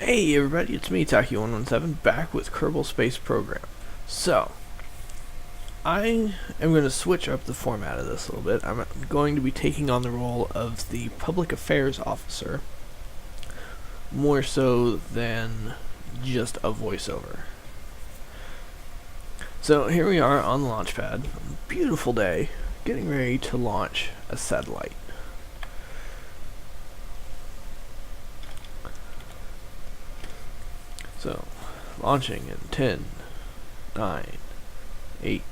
Hey everybody, it's me, Taki 117, back with Kerbal Space Program. So, I am going to switch up the format of this a little bit. I'm going to be taking on the role of the Public Affairs Officer, more so than just a voiceover. So here we are on the launch pad, beautiful day, getting ready to launch a satellite. So, launching in 10, 9, 8,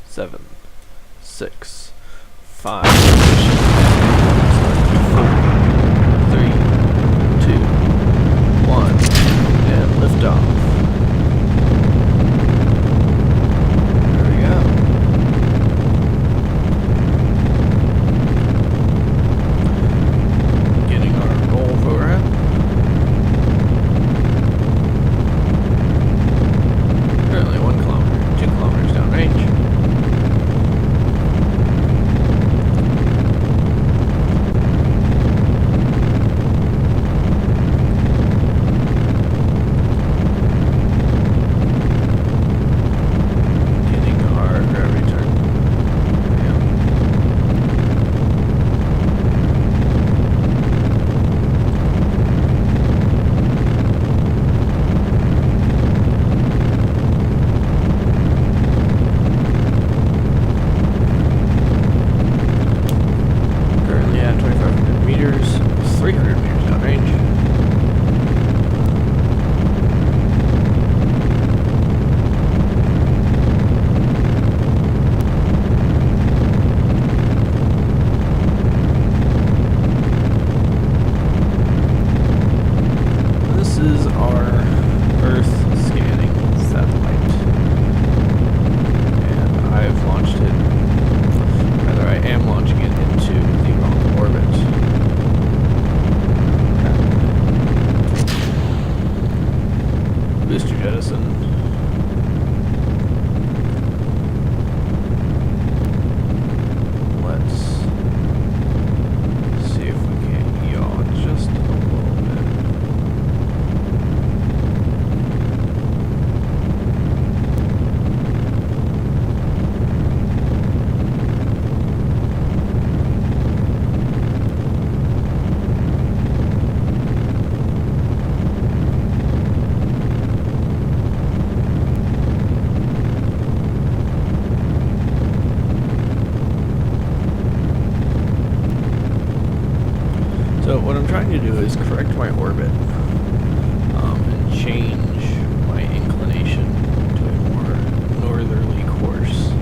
7, 6, 5, 4, 3, 2, 1, and liftoff. There we go. Getting our roll program. Currently 1 kilometer, 2 kilometers downrange. Getting our gravity turn. There we go. Currently at 2,500 meters, 300 meters downrange. This is our Earth scanning satellite, and I've launched it, rather I am launching it into the wrong orbit. Booster jettison. Let's see if we can't yaw just a little bit. So what I'm trying to do is correct my orbit and change my inclination to a more northerly course.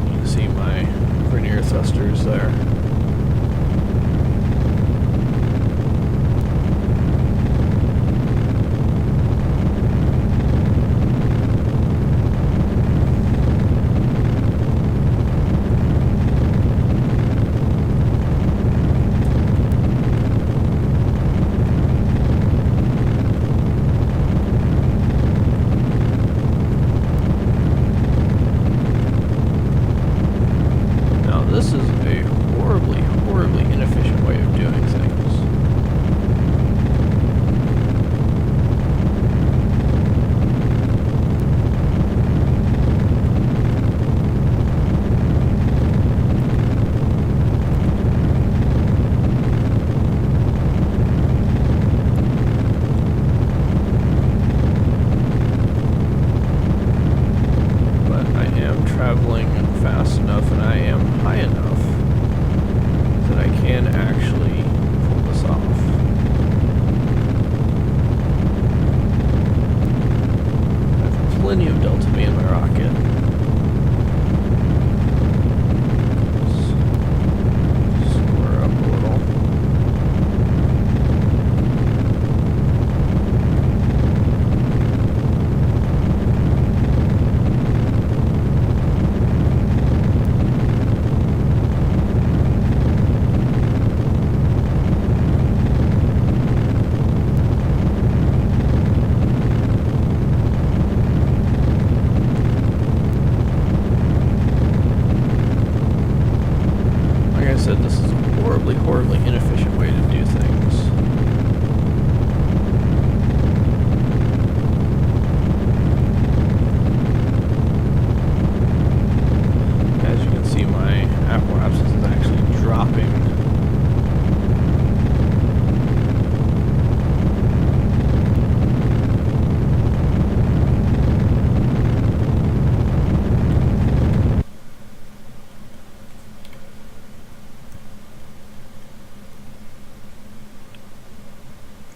You can see my vernier thrusters there. Now this is a horrible said, this is a horribly, horribly inefficient way to do things. As you can see, my apoapsis is actually dropping.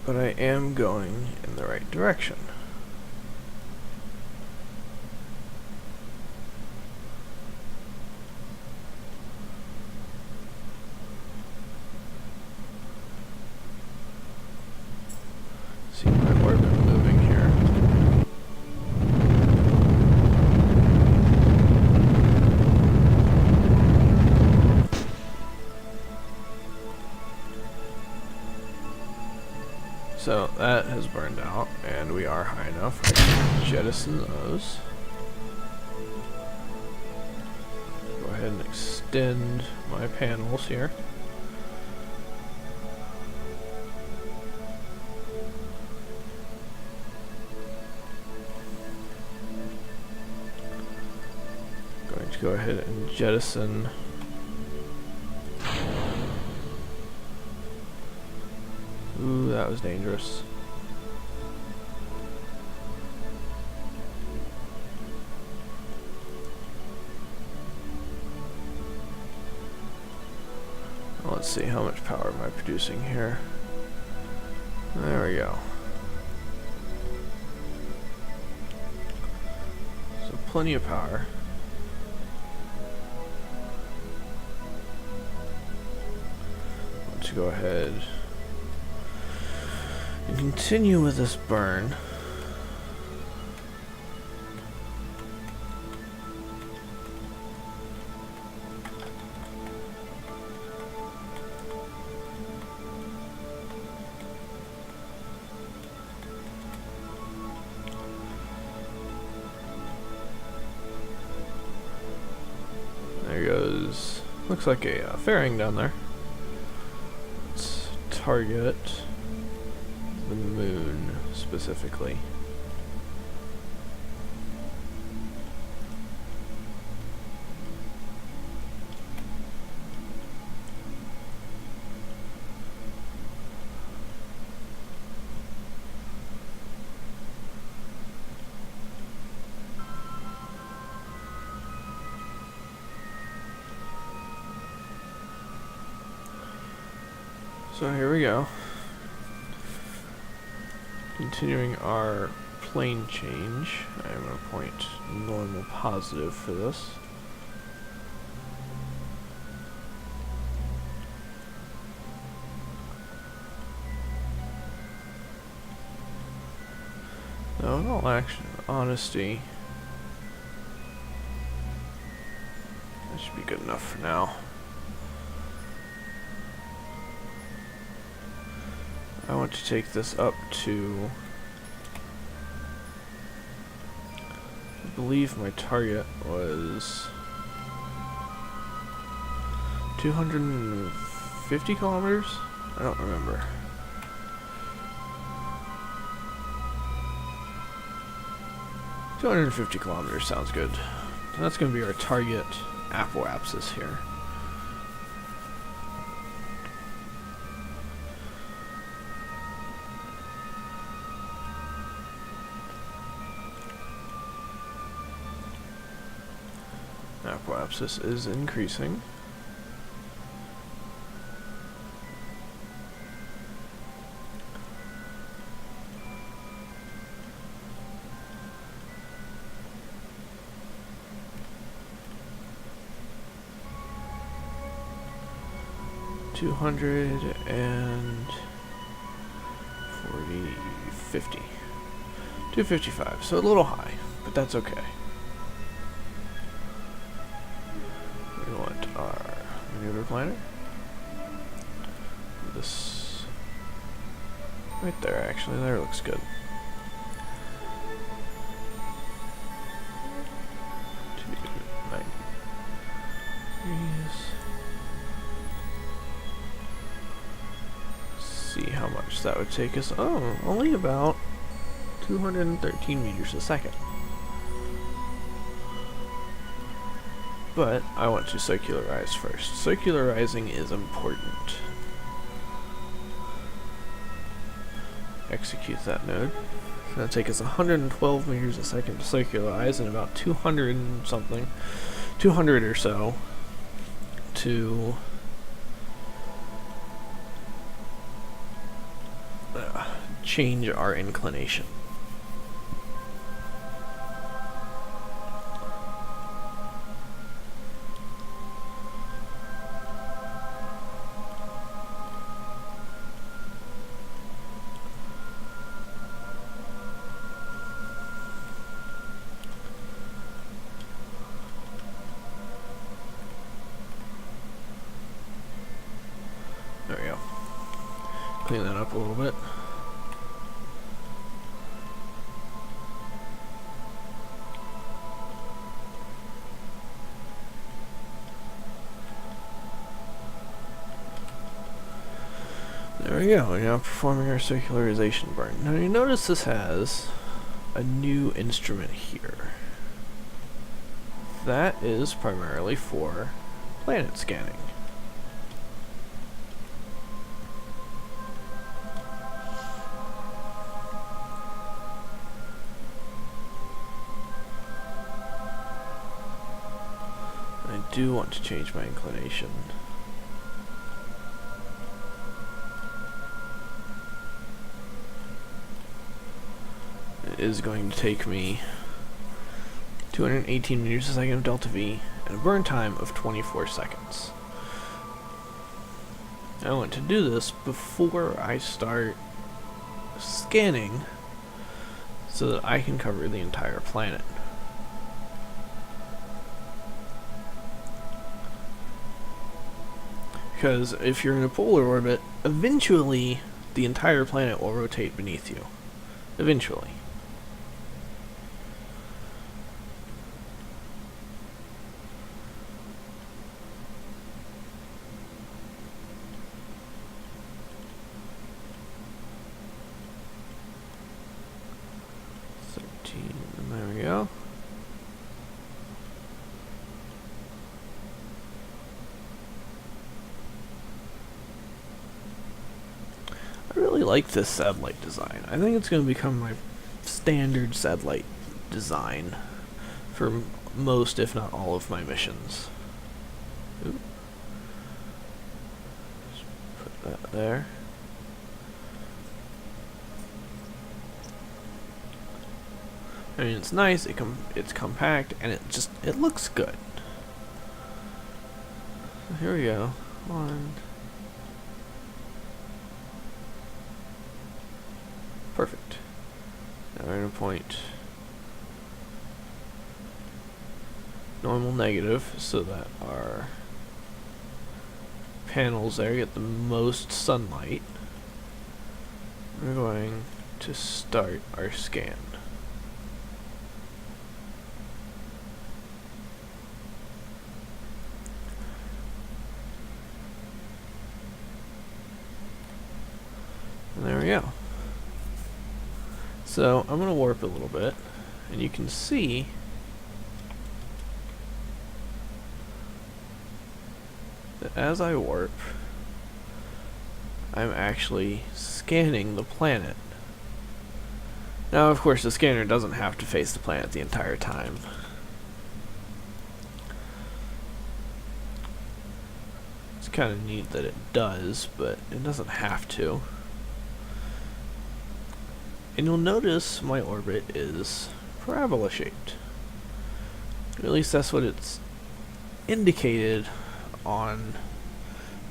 But I am going in the right direction. See my orbit moving here. So that has burned out, and we are high enough. I can jettison those. Go ahead and extend my panels here. Going to go ahead and jettison ooh, that was dangerous. Well, let's see, how much power am I producing here? There we go. So plenty of power. Let's go ahead and continue with this burn. There goes, looks like a fairing down there. Let's target the moon specifically. So here we go. Continuing our plane change, I'm going to point normal positive for this. No, in all honesty, that should be good enough for now. I want to take this up to, I believe my target was 250 kilometers? I don't remember. "250 kilometers sounds good." So that's going to be our target apoapsis here. Apoapsis is increasing. $240, 50, 255. So a little high, but that's okay. We want our maneuver planner. This right there, actually, there looks good. So that would take us, only about 213 meters a second. But I want to circularize first. Circularizing is important. Execute that node. It's going to take us 112 meters a second to circularize and about 200 and something, 200 or so to change our inclination. There we go. Clean that up a little bit. There we go, we're now performing our circularization burn. Now you notice this has a new instrument here. That is primarily for planet scanning. I do want to change my inclination. It is going to take me 218 meters a second of delta V and a burn time of 24 seconds. I want to do this before I start scanning so that I can cover the entire planet. Because if you're in a polar orbit, eventually the entire planet will rotate beneath you. Eventually. There we go. I really like this satellite design. I think it's going to become my standard satellite design for most, if not all, of my missions. Ooh. Just put that there. I mean, it's nice, it's compact, and it looks good. So here we go. Perfect. Now we're going to point normal negative so that our panels there get the most sunlight. We're going to start our scan. And there we go. So I'm going to warp a little bit, and you can see that as I warp, I'm actually scanning the planet. Now, of course, the scanner doesn't have to face the planet the entire time. It's kind of neat that it does, but it doesn't have to. And you'll notice my orbit is parabola shaped. At least that's what it's indicated on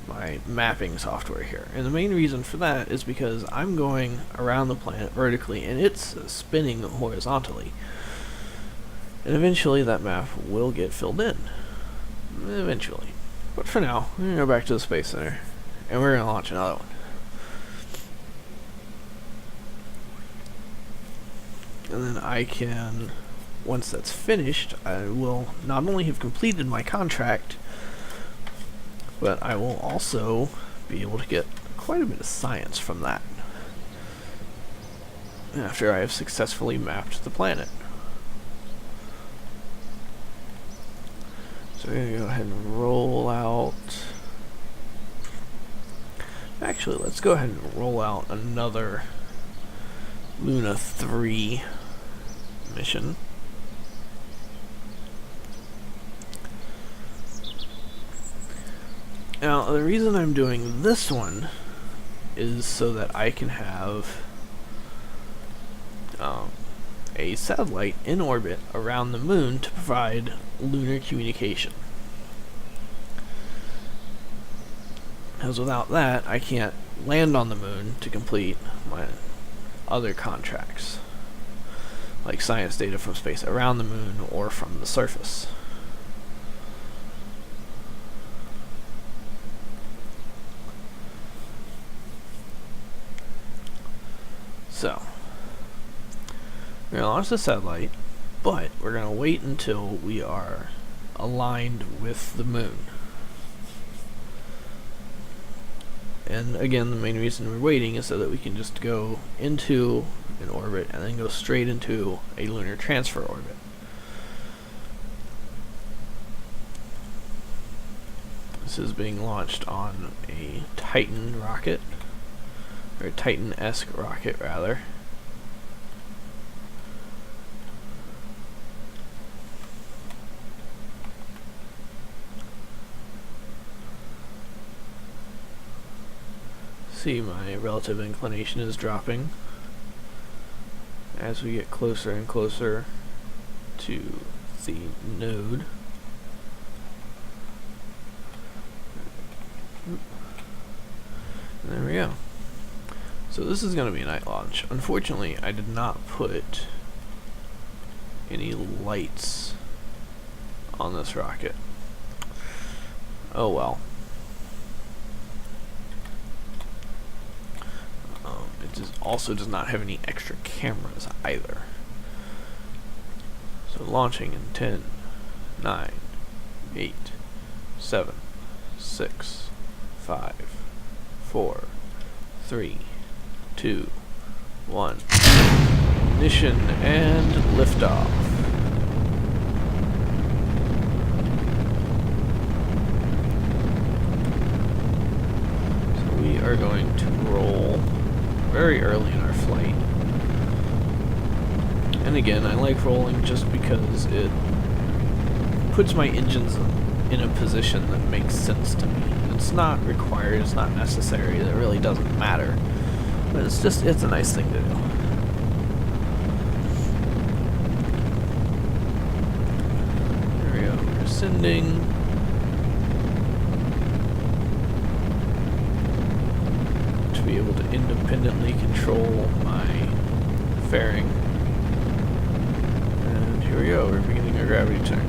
my mapping software here. And the main reason for that is because I'm going around the planet vertically and it's spinning horizontally. And eventually that map will get filled in. Eventually. But for now, we're going to go back to the Space Center and we're going to launch another one. And then I can, once that's finished, I will not only have completed my contract, but I will also be able to get quite a bit of science from that. after I have successfully mapped the planet. So we're going to go ahead and roll out. Actually, let's go ahead and roll out another Luna 3 mission. Now, the reason I'm doing this one is so that I can have a satellite in orbit around the moon to provide lunar communication. Because without that, I can't land on the moon to complete my other contracts, like science data from space around the moon or from the surface. So, we're going to launch the satellite, but we're going to wait until we are aligned with the moon. And again, the main reason we're waiting is so that we can just go into an orbit and then go straight into a lunar transfer orbit. This is being launched on a Titan rocket, or a Titan-esque rocket rather. See, my relative inclination is dropping as we get closer and closer to the node. And there we go. So this is going to be a night launch. Unfortunately, I did not put any lights on this rocket. Oh well. It also does not have any extra cameras either. So launching in 10, 9, 8, 7, 6, 5, 4, 3, 2, 1. Ignition and liftoff. So we are going to roll very early in our flight. And again, I like rolling just because it puts my engines in a position that makes sense to me. It's not required, it's not necessary, it really doesn't matter. But it's a nice thing to do. There we go, we're ascending. Be able to independently control my fairing. And here we go, we're beginning our gravity check.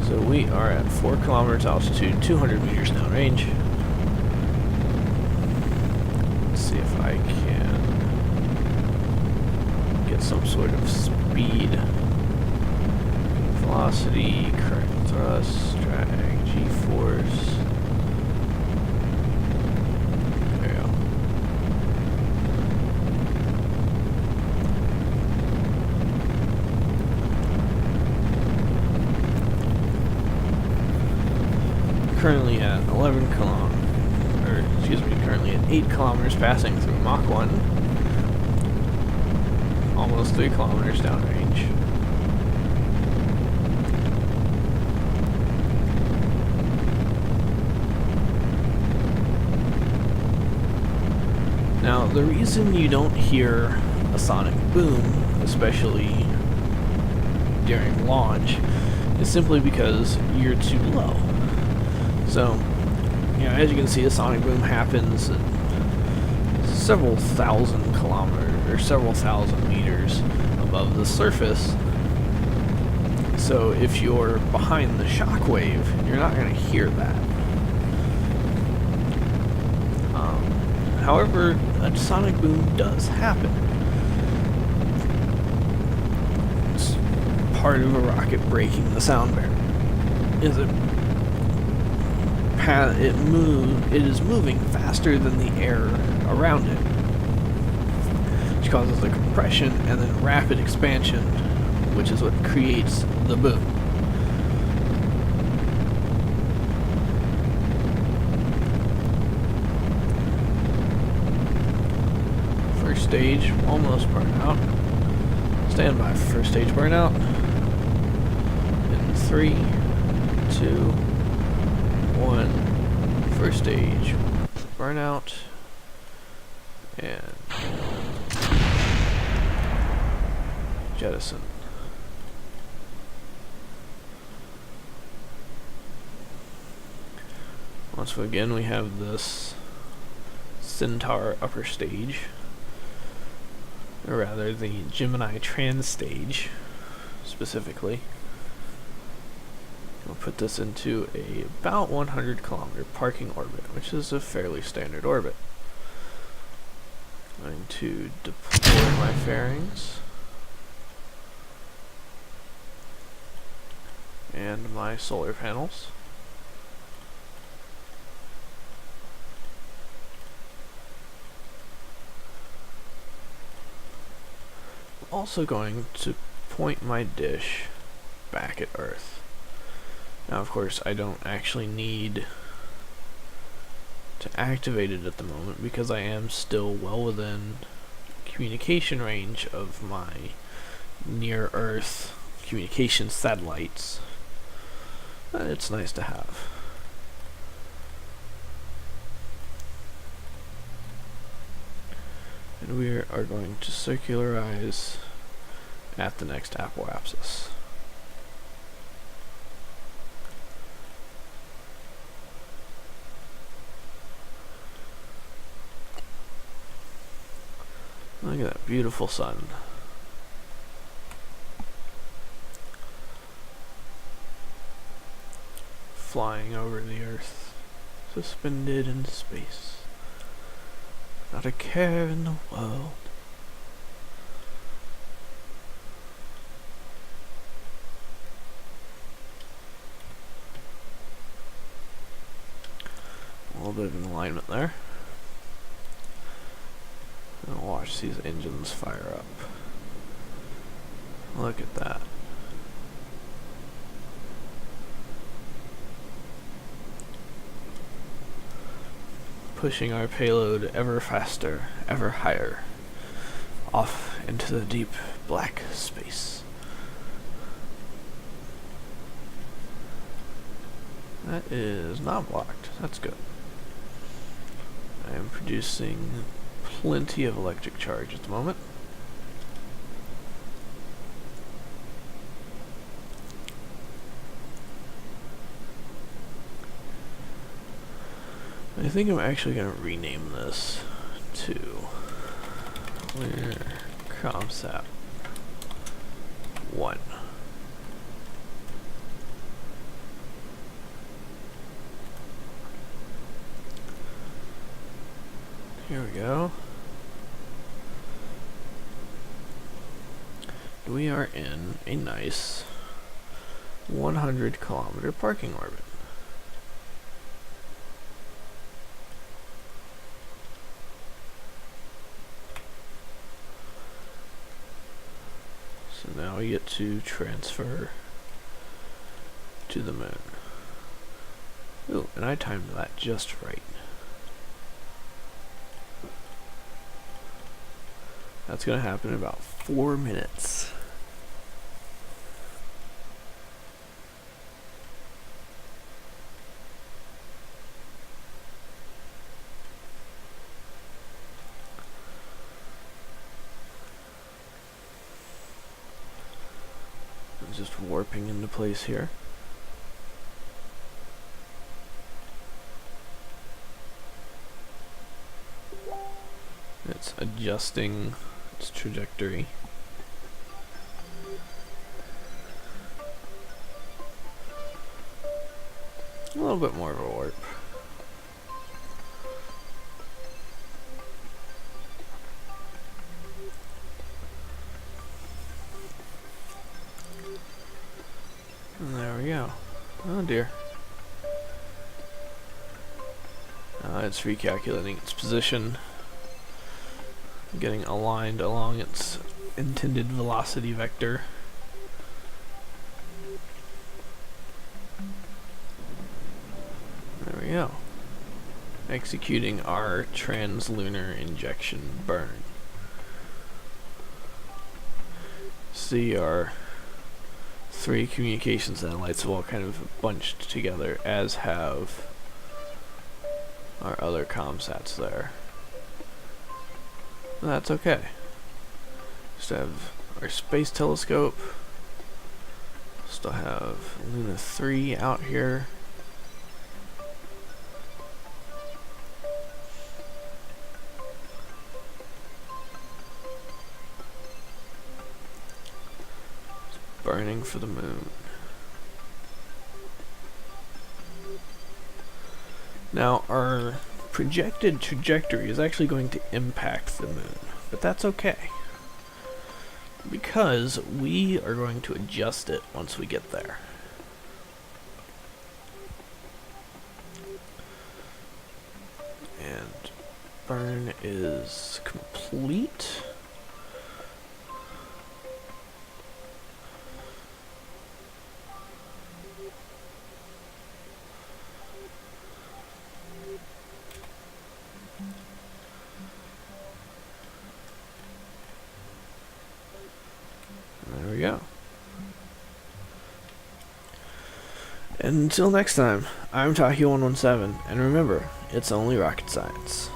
So we are at 4 kilometers altitude, 200 meters downrange. See if I can get some sort of speed, velocity, current thrust, drag, g-force. There we go. Currently at 11 kilometers. Currently at 8 kilometers passing through Mach 1. Almost 3 kilometers downrange. Now, the reason you don't hear a sonic boom, especially during launch, is simply because you're too low. So, as you can see, a sonic boom happens at several thousand kilometers, or several thousand meters above the surface. So if you're behind the shockwave, you're not going to hear that. However, a sonic boom does happen. It's part of a rocket breaking the sound barrier. It is moving faster than the air around it, which causes a compression and then rapid expansion, which is what creates the boom. First stage almost burned out. Stand by for first stage burnout. In 3, 2, 1. First stage burnout. And jettison. Once again, we have this Centaur upper stage, or rather the Gemini trans stage specifically. We'll put this into about 100 kilometer parking orbit, which is a fairly standard orbit. I'm going to deploy my fairings and my solar panels. I'm also going to point my dish back at Earth. Now, of course, I don't actually need to activate it at the moment because I am still well within communication range of my near-Earth communication satellites. It's nice to have. And we are going to circularize at the next apoapsis. Look at that beautiful sun. Flying over the Earth, suspended in space. Not a care in the world. A little bit of an alignment there. And watch these engines fire up. Look at that. Pushing our payload ever faster, ever higher, off into the deep black space. That is not blocked. That's good. I am producing plenty of electric charge at the moment. I think I'm actually going to rename this to Lunar Comsat 1. Here we go. We are in a nice 100 kilometer parking orbit. So now we get to transfer to the moon. Ooh, and I timed that just right. That's going to happen in about 4 minutes. I'm just warping into place here. It's adjusting its trajectory. A little bit more of a warp. we go. Oh dear. It's recalculating its position, getting aligned along its intended velocity vector. There we go. Executing our trans-lunar injection burn. See, our 3 communication satellites have all kind of bunched together, as have our other comsats there. But that's okay. Just have our space telescope. Still have Lunar 3 out here. Burning for the moon. Now, our projected trajectory is actually going to impact the moon, but that's okay, because we are going to adjust it once we get there. And burn is complete. There we go. And until next time, I'm Taki117, and remember, it's only rocket science.